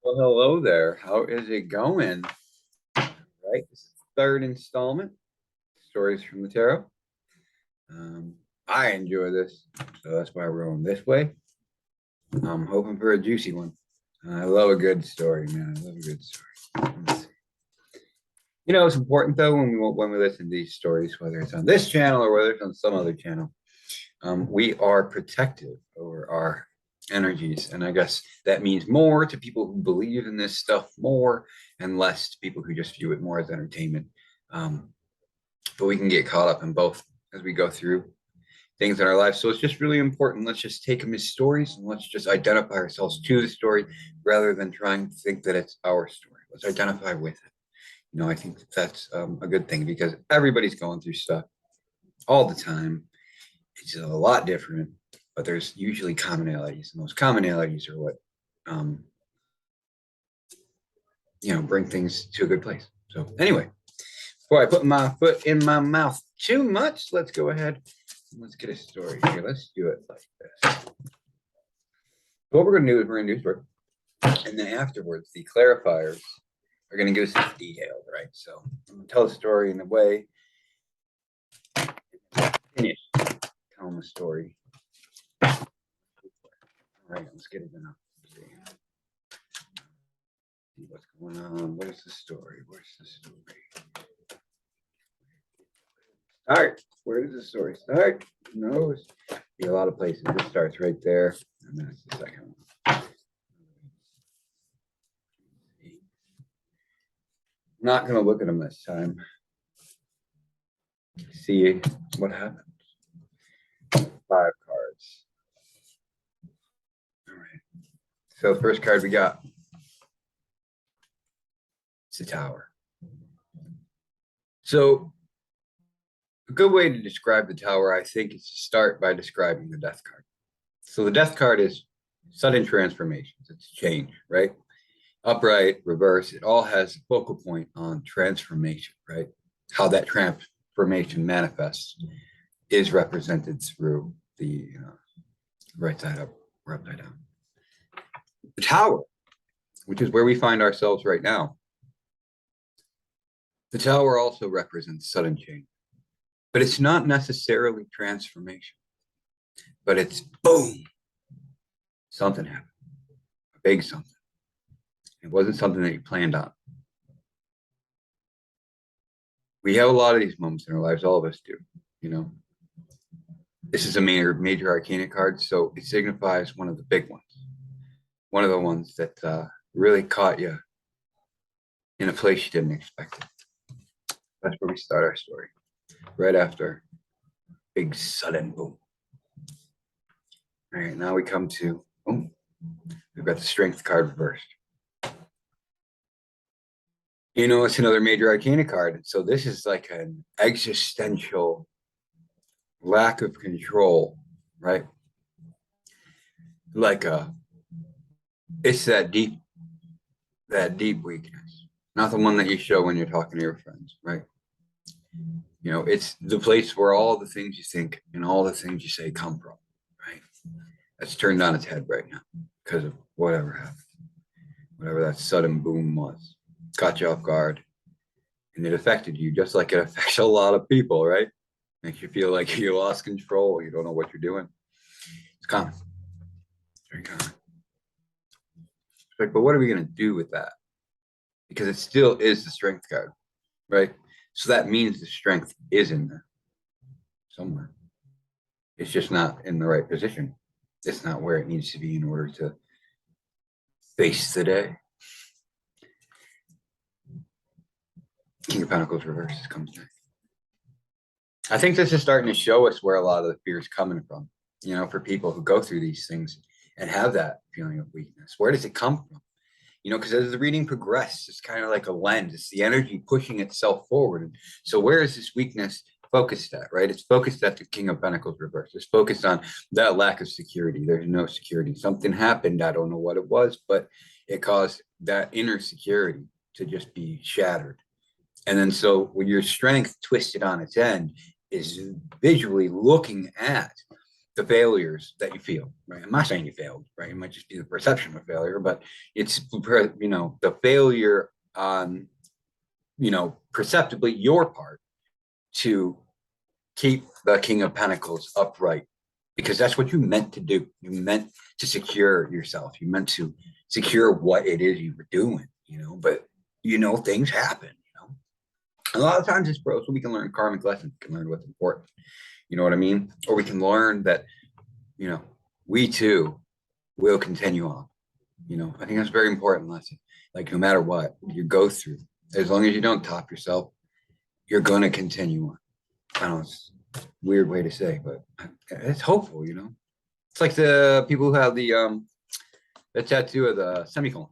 Well, hello there. How is it going? Right, this is the third installment, Stories from the Tarot. I enjoy this, so that's why we're going this way. I'm hoping for a juicy one. I love a good story, man. I love a good story. Let's see. It's important though when we listen to these stories, whether it's on this channel or whether it's on some other channel. We are protective over our energies. And I guess that means more to people who believe in this stuff more and less to people who just view it more as entertainment. Um, but we can get caught up in both as we go through things in our lives. So it's just really important. Let's just take them as stories and let's just identify ourselves to the story rather than trying to think that it's our story. Let's identify with it. I think that's a good thing because everybody's going through stuff all the time. It's a lot different, but there's usually commonalities, and those commonalities are what bring things to a good place. So anyway, before I put my foot in my mouth too much, let's go ahead and let's get a story here. Let's do it like this. What we're going to do is we're going to do a story, and then afterwards, the clarifiers are going to give us some details, right? So I'm going to tell the story in a way, finish telling the story. All right, let's get it enough. See what's going on. Where's the story? Where's the story? Start. Where does the story start? No, it's be a lot of places. It starts right there, and then it's the second one. I'm not going to look at them this time. See what happens. 5 cards. All right. So the first card we got, it's the Tower. So a good way to describe the Tower, I think, is to start by describing the Death card. So the Death card is sudden transformations. It's change, right? Upright, reverse, it all has a focal point on transformation, right? How that transformation manifests is represented through the right side up or upside down. The Tower, which is where we find ourselves right now, the Tower also represents sudden change, but it's not necessarily transformation, but it's boom, something happened, a big something. It wasn't something that you planned on. We have a lot of these moments in our lives, all of us do, This is a major arcana card, so it signifies one of the big ones. One of the ones that really caught you in a place you didn't expect it. That's where we start our story, right after big sudden boom. All right, now we come to, we've got the Strength card reversed. It's another major arcana card. So this is like an existential lack of control, right? Like it's that deep weakness, not the one that you show when you're talking to your friends, right? It's the place where all the things you think and all the things you say come from, right? That's turned on its head right now because of whatever happened, whatever that sudden boom was. Caught you off guard, and it affected you just like it affects a lot of people, right? Makes you feel like you lost control, you don't know what you're doing. It's common. It's very common. It's like, but what are we going to do with that? Because it still is the Strength card, right? So that means the strength is in there somewhere. It's just not in the right position. It's not where it needs to be in order to face the day. King of Pentacles reverse comes next. I think this is starting to show us where a lot of the fear is coming from, for people who go through these things and have that feeling of weakness. Where does it come from? Because as the reading progresses, it's kind of like a lens. It's the energy pushing itself forward. And so where is this weakness focused at, right? It's focused at the King of Pentacles reverse. It's focused on that lack of security. There's no security. Something happened. I don't know what it was, but it caused that inner security to just be shattered. And then so when your strength twisted on its end is visually looking at the failures that you feel, right? I'm not saying you failed, right? It might just be the perception of failure, but it's, the failure on, perceptibly your part to keep the King of Pentacles upright, because that's what you meant to do. You meant to secure yourself. You meant to secure what it is you were doing, but things happen. A lot of times it's growth, so we can learn karmic lessons, we can learn what's important. You know what I mean? Or we can learn that, we too will continue on. I think that's a very important lesson. Like no matter what you go through, as long as you don't top yourself, you're going to continue on. I don't know, it's a weird way to say, but it's hopeful. It's like the people who have the tattoo of the semicolon.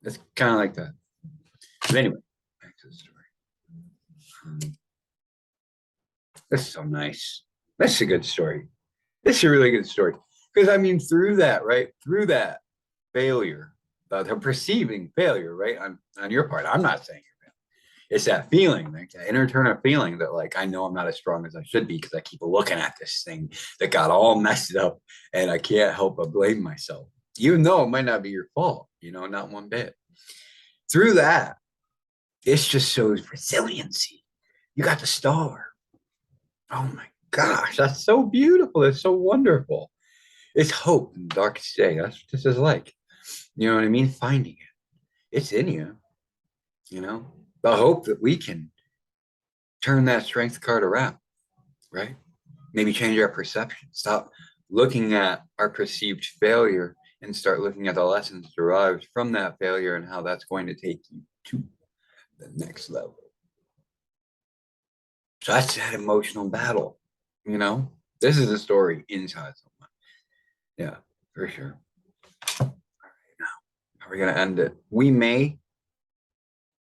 It's kind of like that. But anyway, back to the story. This is so nice. This is a good story. This is a really good story. Because I mean, through that, right? Through that failure, the perceiving failure, right? On your part, I'm not saying you're failing. It's that feeling, like that internal feeling that like, I know I'm not as strong as I should be because I keep looking at this thing that got all messed up and I can't help but blame myself. Even though it might not be your fault, not one bit. Through that, it just shows resiliency. You got the star. Oh my gosh, that's so beautiful. It's so wonderful. It's hope in the darkest day. That's what this is like. You know what I mean? Finding it. It's in you. The hope that we can turn that strength card around, right? Maybe change our perception. Stop looking at our perceived failure and start looking at the lessons derived from that failure and how that's going to take you to the next level. So that's that emotional battle. This is a story inside someone. Yeah, for sure. All right, now, how are we going to end it? We may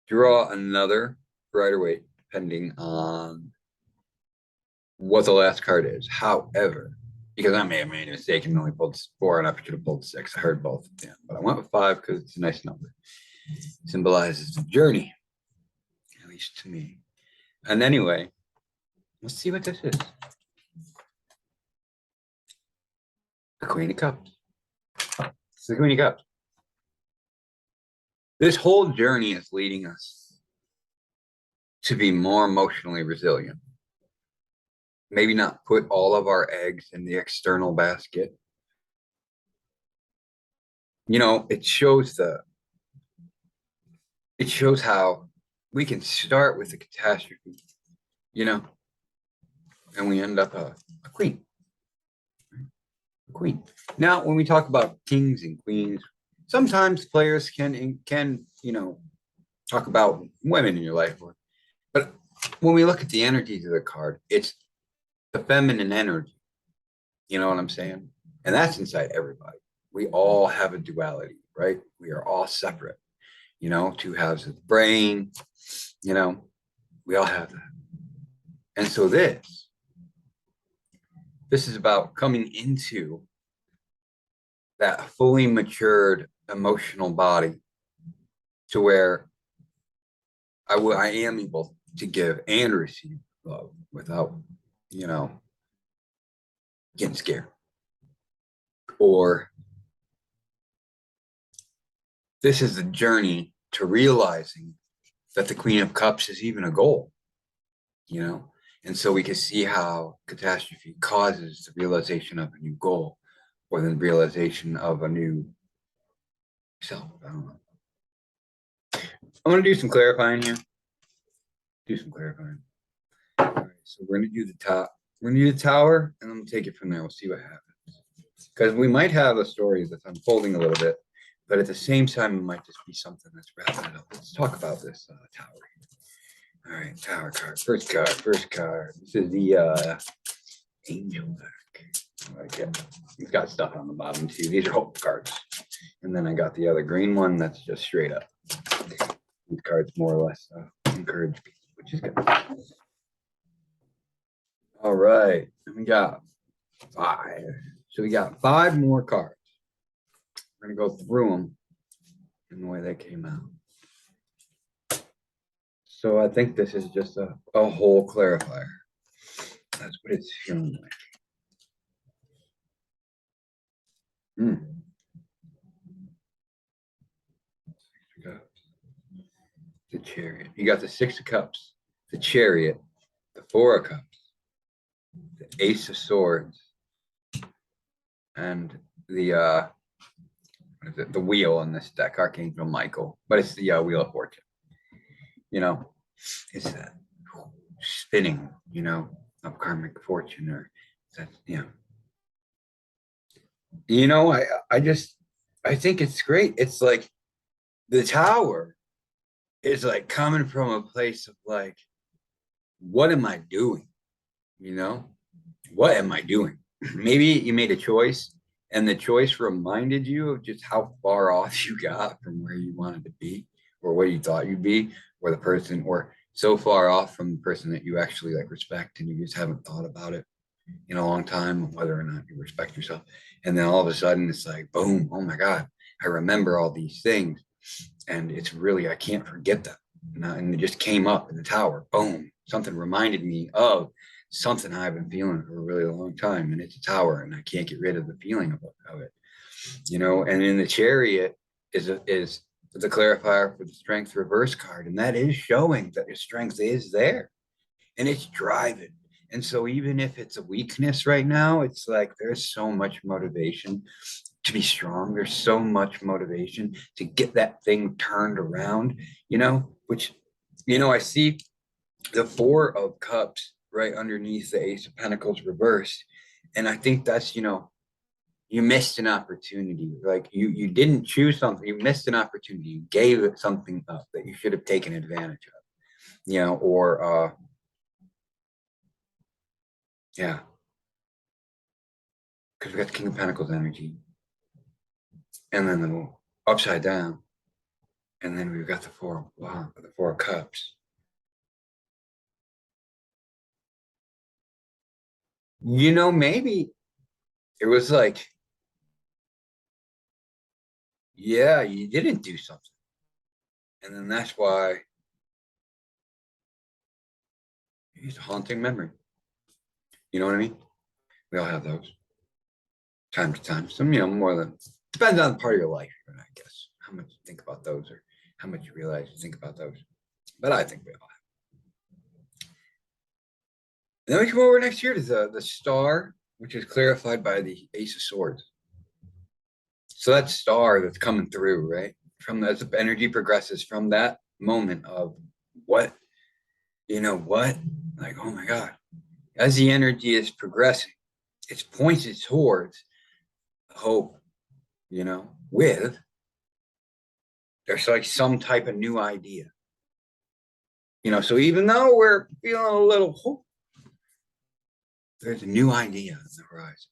draw another Rider Waite depending on what the last card is. However, because I may have made a mistake and only pulled 4 and I should have pulled 6. I heard both. Yeah, but I went with 5 because it's a nice number. It symbolizes the journey, at least to me. And anyway, let's see what this is. The Queen of Cups. It's the Queen of Cups. This whole journey is leading us to be more emotionally resilient. Maybe not put all of our eggs in the external basket. It shows how we can start with a catastrophe, and we end up a queen. A queen. Now, when we talk about kings and queens, sometimes players can talk about women in your life. But when we look at the energies of the card, it's the feminine energy. You know what I'm saying? And that's inside everybody. We all have a duality, right? We are all separate. 2 halves of the brain, we all have that. And so this is about coming into that fully matured emotional body to where I am able to give and receive love without, getting scared. Or this is the journey to realizing that the Queen of Cups is even a goal, and so we can see how catastrophe causes the realization of a new goal or the realization of a new self. I don't know. I'm going to do some clarifying here. All right, so we're going to do the top. We're going to do the tower, and I'm going to take it from there. We'll see what happens. Because we might have a story that's unfolding a little bit, but at the same time, it might just be something that's wrapping it up. Let's talk about this tower here. All right, tower card. First card. This is the angel deck. I like it. It's got stuff on the bottom too. These are hope cards. And then I got the other green one that's just straight up. These cards more or less encourage people, which is good. All right, we got 5. So we got 5 more cards. We're gonna go through them in the way they came out. So I think this is just a whole clarifier. That's what it's feeling like. Mm. The Chariot. You got the Six of Cups, the Chariot, the Four of Cups, the Ace of Swords, and the what is it? The wheel in this deck, Archangel Michael. But it's the Wheel of Fortune. You know, it's that spinning, of karmic fortune, or that, I just I think it's great. It's like the Tower is like coming from a place of like, what am I doing? You know, what am I doing? Maybe you made a choice and the choice reminded you of just how far off you got from where you wanted to be or where you thought you'd be, or the person, or so far off from the person that you actually like respect and you just haven't thought about it in a long time, whether or not you respect yourself. And then all of a sudden it's like, boom, oh my God, I remember all these things. And it's really, I can't forget them. And it just came up in the Tower, boom, something reminded me of something I've been feeling for a really long time. And it's a Tower, and I can't get rid of the feeling of it, And in the Chariot is the clarifier for the Strength reverse card. And that is showing that your strength is there and it's driving. And so even if it's a weakness right now, it's like there's so much motivation to be strong. There's so much motivation to get that thing turned around, which, I see the Four of Cups right underneath the Ace of Pentacles reversed. And I think that's, you missed an opportunity. Like you didn't choose something, you missed an opportunity. You gave it something up that you should have taken advantage of, or yeah, because we got the King of Pentacles energy, and then the upside down, and then we've got the Four of Cups. Maybe it was like, yeah, you didn't do something, and then that's why it's a haunting memory. You know what I mean? We all have those, time to time. Some, more than, depends on the part of your life, I guess, how much you think about those, or how much you realize you think about those. But I think we all have. And then we come over next year to the Star, which is clarified by the Ace of Swords. So that star that's coming through, right? As the energy progresses from that moment of what, what? Like, oh my God. As the energy is progressing, it's pointed towards hope, with there's like some type of new idea. So even though we're feeling a little hope, there's a new idea on the horizon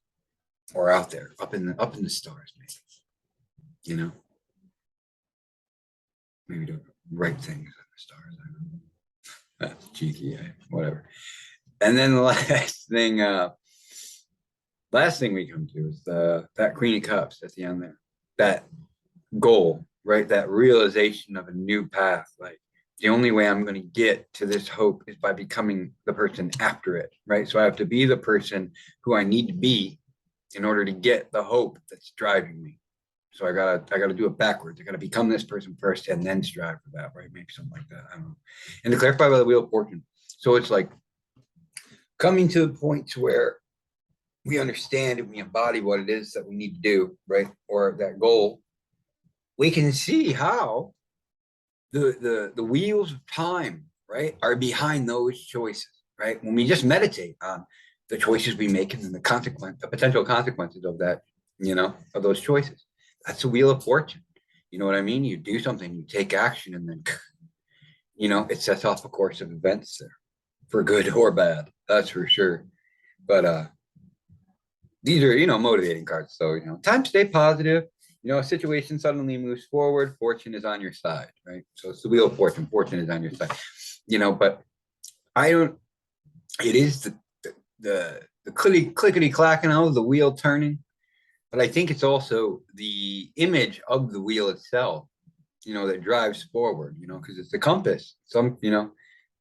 or out there, up in the stars, maybe. Maybe the right things in the stars. I don't know. That's cheeky, whatever. And then the last thing we come to is that Queen of Cups at the end there. That goal, right? That realization of a new path. Like the only way I'm going to get to this hope is by becoming the person after it, right? So I have to be the person who I need to be in order to get the hope that's driving me. So I gotta do it backwards. I gotta become this person first and then strive for that, right? Maybe something like that. I don't know. And to clarify by the Wheel of Fortune. So it's like coming to the point to where we understand and we embody what it is that we need to do, right? Or that goal. We can see how the wheels of time, right, are behind those choices, right? When we just meditate on the choices we make and the potential consequences of that, of those choices. That's the Wheel of Fortune. You know what I mean? You do something, you take action, and then, it sets off a course of events there, for good or bad. That's for sure. But these are, motivating cards. So, time to stay positive. A situation suddenly moves forward, fortune is on your side, right? So it's the Wheel of Fortune. Fortune is on your side. But I don't. It is the clickety clacking of the wheel turning. But I think it's also the image of the wheel itself, that drives forward, because it's the compass. Some,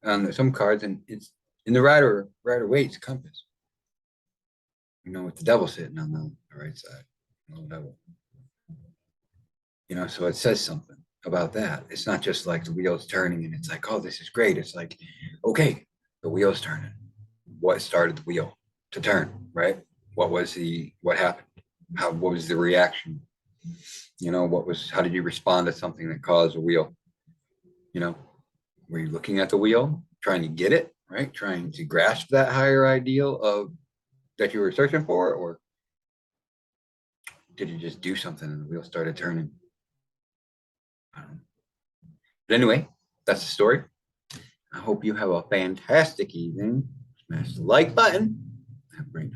on some cards, and it's in the Rider Waite's compass, with the devil sitting on the right side. low level. You know, so it says something about that. It's not just like the wheels turning and it's like, oh, this is great. It's like, okay, the wheel's turning. What started the wheel to turn, right? What happened? What was the reaction? You know, how did you respond to something that caused a wheel? You know, were you looking at the wheel, trying to get it, right? Trying to grasp that higher ideal of that you were searching for, or did you just do something and the wheel started turning? I don't know. But anyway, that's the story. I hope you have a fantastic evening. Smash the like button. That brings